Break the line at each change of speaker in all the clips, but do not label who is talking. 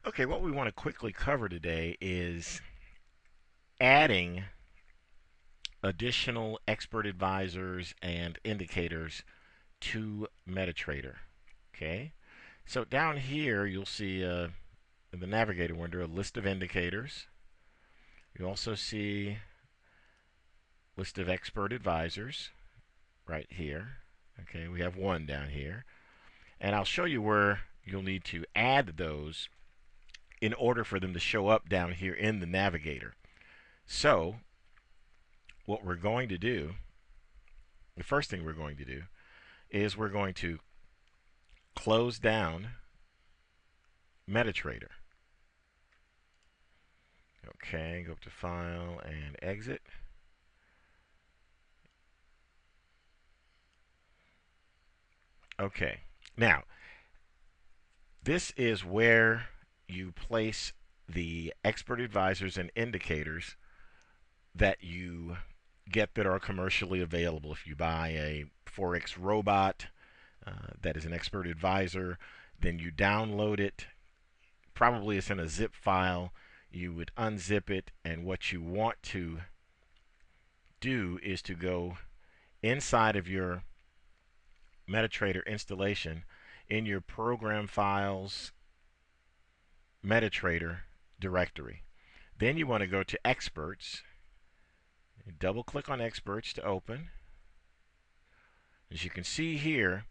Okay, what we want to quickly cover today is adding additional expert advisors and indicators to Metatrader. Okay, so down here you'll see in the navigator window a list of indicators. You also see a list of expert advisors right here. Okay, we have one down here, and I'll show you where you'll need to add those in order for them to show up down here in the navigator. So what we're going to do, the first thing we're going to do is we're going to close down Metatrader. Okay, go up to File and Exit. Okay, now this is where you place the expert advisors and indicators that you get that are commercially available. If you buy a Forex robot that is an expert advisor, then you download it. Probably it's in a zip file. You would unzip it, and what you want to do is to go inside of your MetaTrader installation in your program files MetaTrader directory. Then you want to go to experts, double click on experts to open. As you can see here,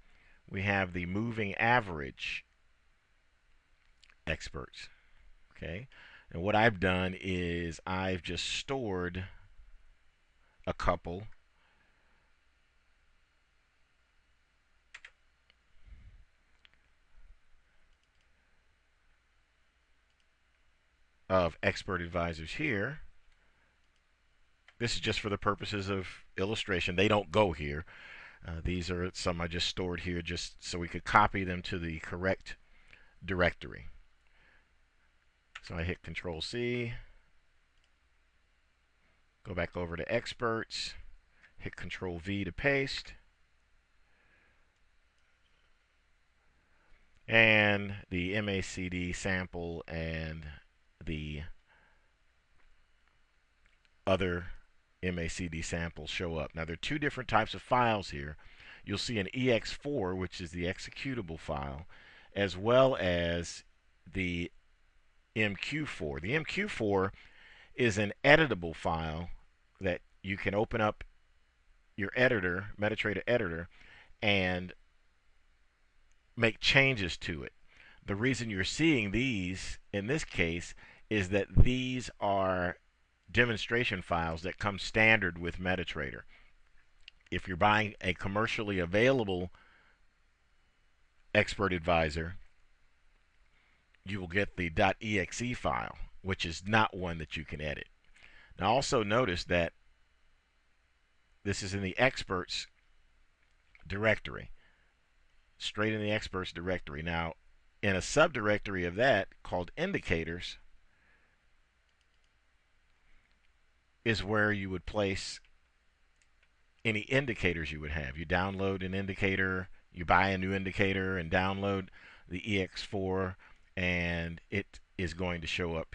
we have the moving average experts. Okay, and what I've done is I've just stored a couple of expert advisors here. This is just for the purposes of illustration. They don't go here. These are some I just stored here just so we could copy them to the correct directory. So I hit Control C, go back over to experts, hit Control V to paste, and the MACD sample and the other MACD samples show up. Now there are two different types of files here. You'll see an EX4, which is the executable file, as well as the MQ4. The MQ4 is an editable file that you can open up your editor, MetaTrader editor, and make changes to it. The reason you're seeing these in this case is that these are demonstration files that come standard with MetaTrader. If you're buying a commercially available expert advisor, you will get the .exe file, which is not one that you can edit. Now also notice that this is in the experts directory, straight in the experts directory. Now in a subdirectory of that called indicators is where you would place any indicators you would have. You download an indicator, you buy a new indicator and download the EX4, and it is going to show up.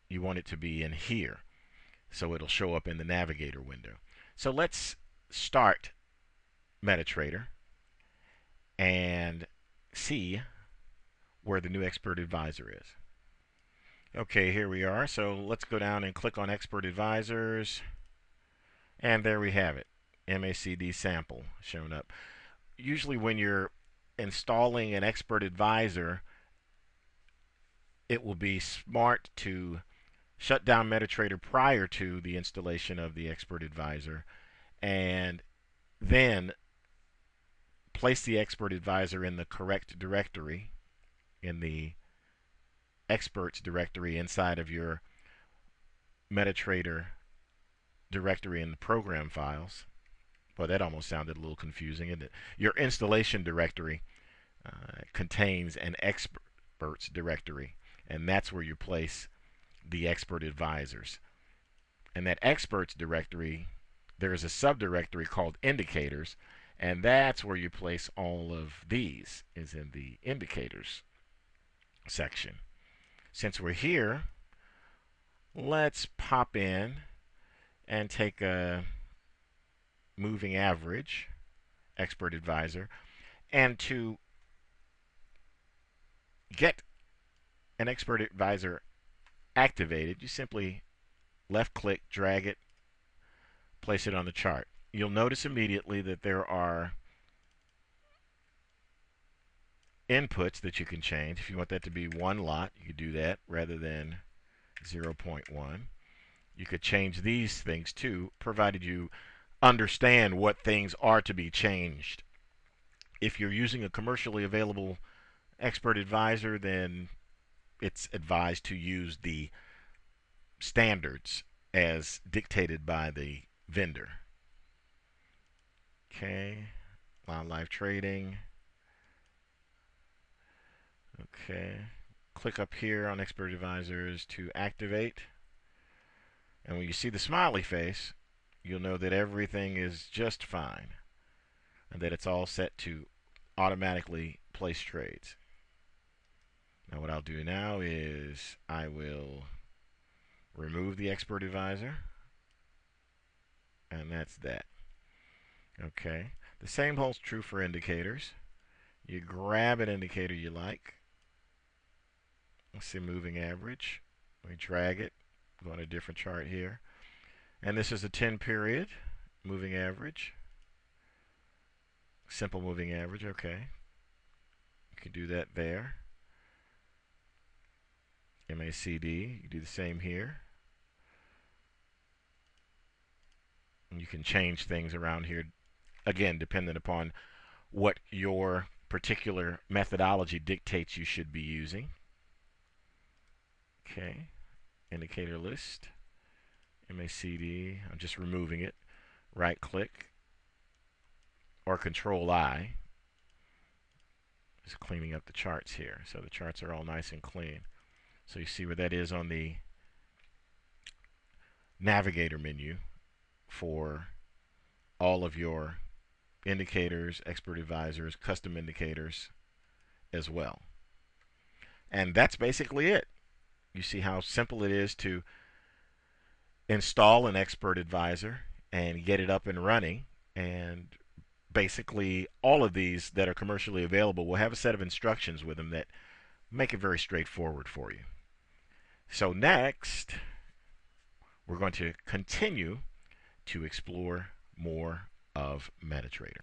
You want it to be in here, so it'll show up in the navigator window. So let's start MetaTrader and see where the new expert advisor is. Okay, here we are. So let's go down and click on expert advisors, and there we have it. MACD sample shown up. Usually when you're installing an expert advisor, it will be smart to shut down MetaTrader prior to the installation of the expert advisor, and then place the expert advisor in the correct directory, in the experts directory inside of your MetaTrader directory in the program files. Well, that almost sounded a little confusing, isn't it? Your installation directory contains an experts directory, and that's where you place the expert advisors. And that experts directory, there is a subdirectory called indicators, and that's where you place all of these, is in the indicators section. Since we're here, let's pop in and take a moving average, expert advisor. And to get an expert advisor activated, you simply left click, drag it, place it on the chart. You'll notice immediately that there are inputs that you can change. If you want that to be one lot, you could do that rather than 0.1. You could change these things too, provided you understand what things are to be changed. If you're using a commercially available expert advisor, then it's advised to use the standards as dictated by the vendor. Okay, live trading. Okay, click up here on expert advisors to activate. And when you see the smiley face, you'll know that everything is just fine and that it's all set to automatically place trades. Now what I'll do now is I will remove the expert advisor, and that's that. Okay, the same holds true for indicators. You grab an indicator you like. Let's see, moving average. We drag it, go on a different chart here. And this is a 10 period moving average. Simple moving average, okay. You can do that there. MACD, you do the same here. And you can change things around here, again, dependent upon what your particular methodology dictates you should be using. Okay, indicator list, MACD, I'm just removing it. Right click or Control I. Just cleaning up the charts here. So the charts are all nice and clean. So you see where that is on the navigator menu for all of your indicators, expert advisors, custom indicators as well. And that's basically it. You see how simple it is to install an expert advisor and get it up and running. And basically all of these that are commercially available will have a set of instructions with them that make it very straightforward for you. So next, we're going to continue to explore more of MetaTrader.